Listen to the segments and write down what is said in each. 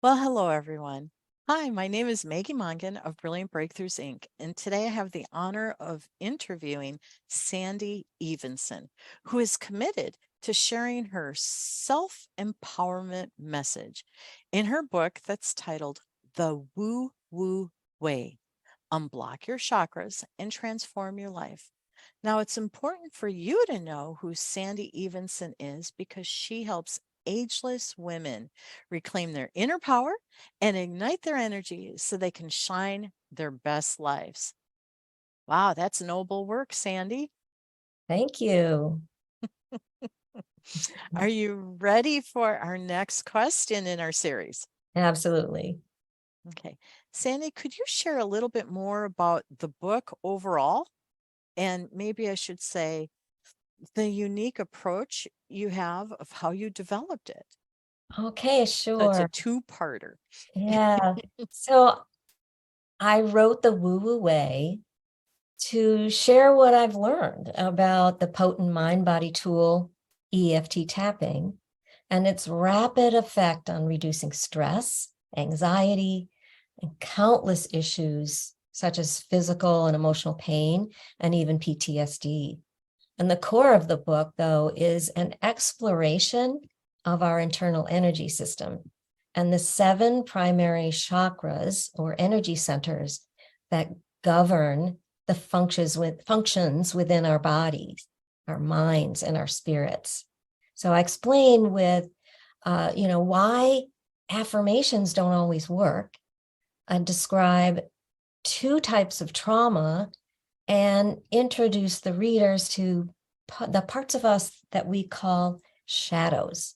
Well, hello, everyone. Hi, my name is Maggie Mongan of Brilliant Breakthroughs Inc. And today I have the honor of interviewing Sandy Evenson, who is committed to sharing her self empowerment message in her book that's titled The Woo Woo Way: Unblock Your Chakras and Transform Your Life. Now, it's important for you to know who Sandy Evenson is because she helps ageless women reclaim their inner power and ignite their energy so they can shine their best lives. Wow, that's noble work, Sandy. Thank you. Are you ready for our next question in our series? Absolutely. Okay. Sandy, could you share a little bit more about the book overall? And maybe I should say the unique approach you have of how you developed it. Okay, So it's a sure. two-parter. Yeah. So I wrote The Woo Woo Way to share what I've learned about the potent mind body tool, EFT tapping, and its rapid effect on reducing stress, anxiety, and countless issues such as physical and emotional pain, and even PTSD. And the core of the book, though, is an exploration of our internal energy system and the 7 primary chakras or energy centers that govern the functions within our bodies, our minds, and our spirits. So I explain with, why affirmations don't always work. I describe 2 types of trauma and introduce the readers to the parts of us that we call shadows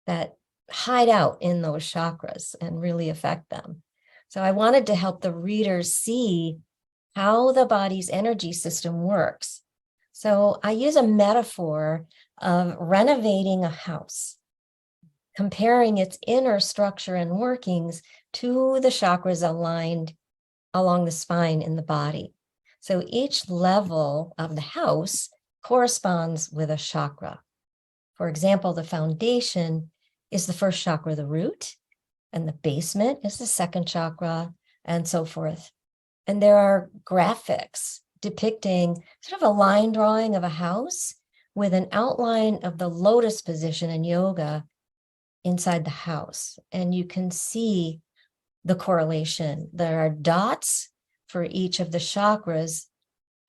that hide out in those chakras and really affect them. So I wanted to help the readers see how the body's energy system works. So I use a metaphor of renovating a house, comparing its inner structure and workings to the chakras aligned along the spine in the body. So each level of the house corresponds with a chakra. For example, the foundation is the first chakra, the root, and the basement is the second chakra, and so forth. And there are graphics depicting sort of a line drawing of a house with an outline of the lotus position in yoga inside the house. And you can see the correlation. There are dots for each of the chakras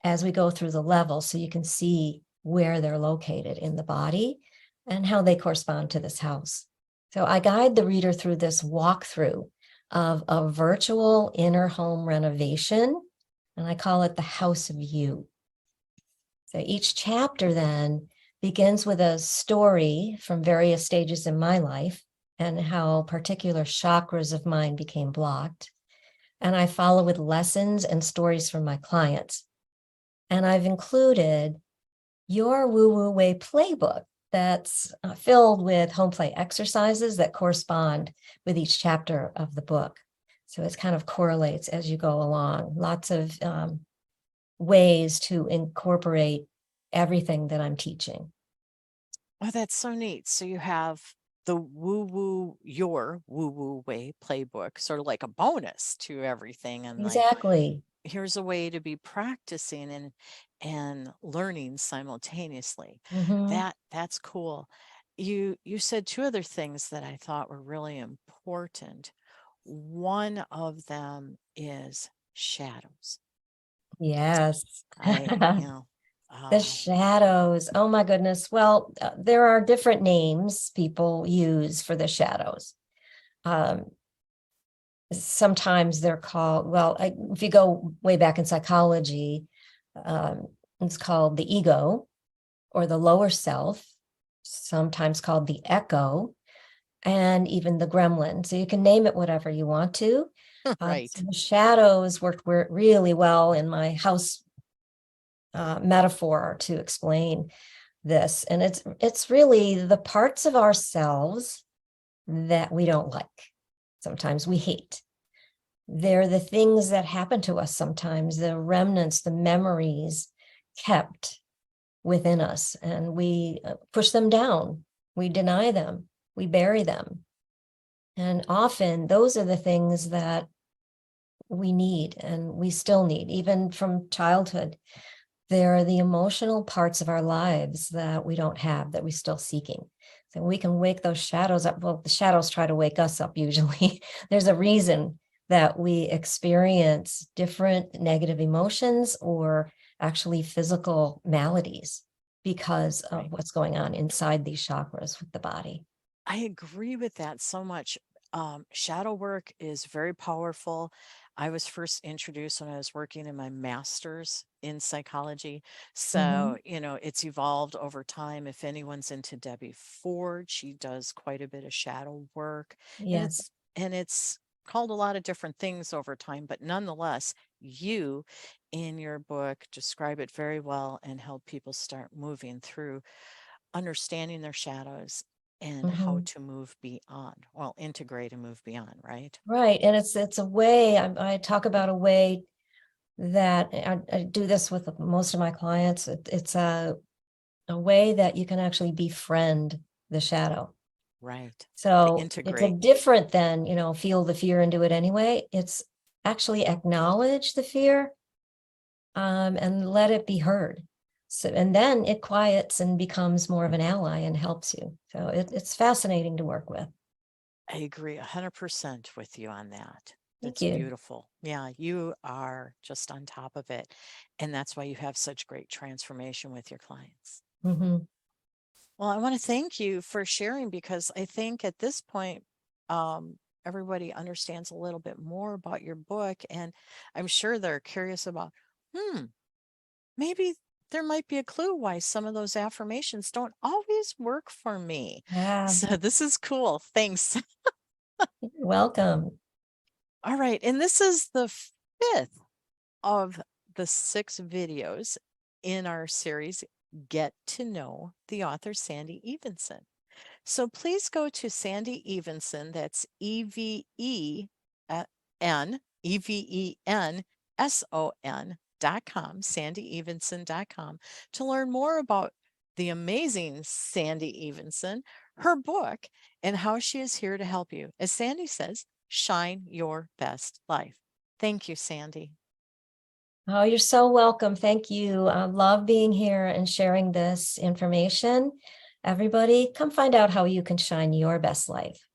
as we go through the levels, so you can see where they're located in the body and how they correspond to this house. So I guide the reader through this walkthrough of a virtual inner home renovation, and I call it the House of You. So each chapter then begins with a story from various stages in my life and how particular chakras of mine became blocked. And I follow with lessons and stories from my clients. And I've included your Woo Woo Way playbook that's filled with home play exercises that correspond with each chapter of the book. So it kind of correlates as you go along. Lots of ways to incorporate everything that I'm teaching. Oh, that's so neat. So you have your woo woo way playbook, sort of like a bonus to everything. And like, Exactly. here's a way to be practicing and learning simultaneously. Mm-hmm. That's cool. You said two other things that I thought were really important. One of them is shadows. Yes. I, The uh, shadows. Oh my goodness. Well, there are different names people use for the shadows. Um, Sometimes they're called, well, if you go way back in psychology, it's called the ego or the lower self, sometimes called the echo, and even the gremlin. So you can name it whatever you want to. So right. the shadows worked really well in my house metaphor to explain this. And it's really the parts of ourselves that we don't like. Sometimes we hate. They're the things that happen to us sometimes, the remnants, the memories kept within us, and we push them down. We deny them. We bury them. And often those are the things that we need and we still need, even from childhood. There are the emotional parts of our lives that we don't have, that we're still seeking. So we can wake those shadows up. Well, the shadows try to wake us up usually. There's a reason that we experience different negative emotions or actually physical maladies because of Right. what's going on inside these chakras with the body. I agree with that so much. Shadow work is very powerful. I was first introduced when I was working in my master's in psychology. So, Mhm. it's evolved over time. If anyone's into Debbie Ford, she does quite a bit of shadow work, and Yes. it's called a lot of different things over time, but nonetheless, you in your book describe it very well and help people start moving through understanding their shadows and how Mhm. to move beyond, well, integrate and move beyond, right? Right. And it's a way, I talk about a way that I do this with most of my clients. It's a way that you can actually befriend the shadow. Right. To So it's a integrate. different than, feel the fear and do it anyway. It's actually acknowledge the fear, and let it be heard. So, and then it quiets and becomes more of an ally and helps you. So it's fascinating to work with. I agree 100% with you on that. Thank It's you. beautiful. Yeah, you are just on top of it. And that's why you have such great transformation with your clients. Mhm. Well, I want to thank you for sharing because I think at this point, everybody understands a little bit more about your book. And I'm sure they're curious about, hmm, maybe there might be a clue why some of those affirmations don't always work for me. Ah, So this is cool. Thanks. you're welcome. All right. And this is the fifth of the 6 videos in our series, Get to Know the Author Sandy Evenson. So please go to Sandy Evenson, that's Evenson.com, SandyEvenson.com, to learn more about the amazing Sandy Evenson, her book, and how she is here to help you. As Sandy says, shine your best life. Thank you, Sandy. Oh, you're so welcome. Thank you. I love being here and sharing this information. Everybody, come find out how you can shine your best life.